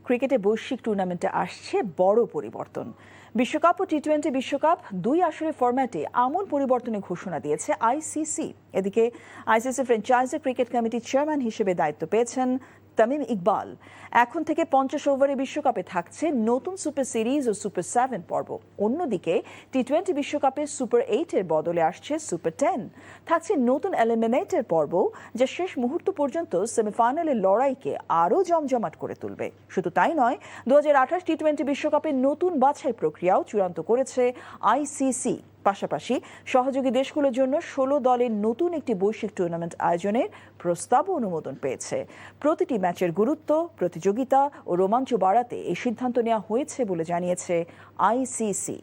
ক্রিকেটে বৈশ্বিক টুর্নামেন্টে আসছে বড় পরিবর্তন। বিশ্বকাপ ও টি-20 বিশ্বকাপ দুই আসরের ফরম্যাটে আমূল পরিবর্তনের ঘোষণা দিয়েছে আইসিসি। এদিকে আইসিসি ফ্র্যাঞ্চাইজি ক্রিকেট কমিটির চেয়ারম্যান হিসেবে দায়িত্ব পেয়েছেন তামিম ইকবাল। এখন থেকে 50 ওভারের বিশ্বকাপে থাকছে নতুন সুপার সিরিজ ও সুপার 7 পর্ব। অন্যদিকে টি-20 বিশ্বকাপে সুপার 8-এর বদলে আসছে সুপার 10। থাকছে নতুন এলিমিনেটর পর্ব, যা শেষ মুহূর্ত পর্যন্ত সেমিফাইনালের লড়াইকে আরও জমজমাট করে তুলবে। শুধু তাই নয়, 2028 টি-20 বিশ্বকাপের নতুন বাছাই প্রক্রিয়াও চূড়ান্ত করেছে আইসিসি। পাশাপাশি সহযোগী দেশগুলোর জন্য 16 দলের নতুন একটি বৈশ্বিক টুর্নামেন্ট আয়োজনের প্রস্তাবও অনুমোদন পেয়েছে। প্রতিটি ম্যাচের গুরুত্ব, প্রতিযোগিতা ও রোমাঞ্চ বাড়াতে এই সিদ্ধান্ত নেওয়া হয়েছে বলে জানিয়েছে আইসিসি।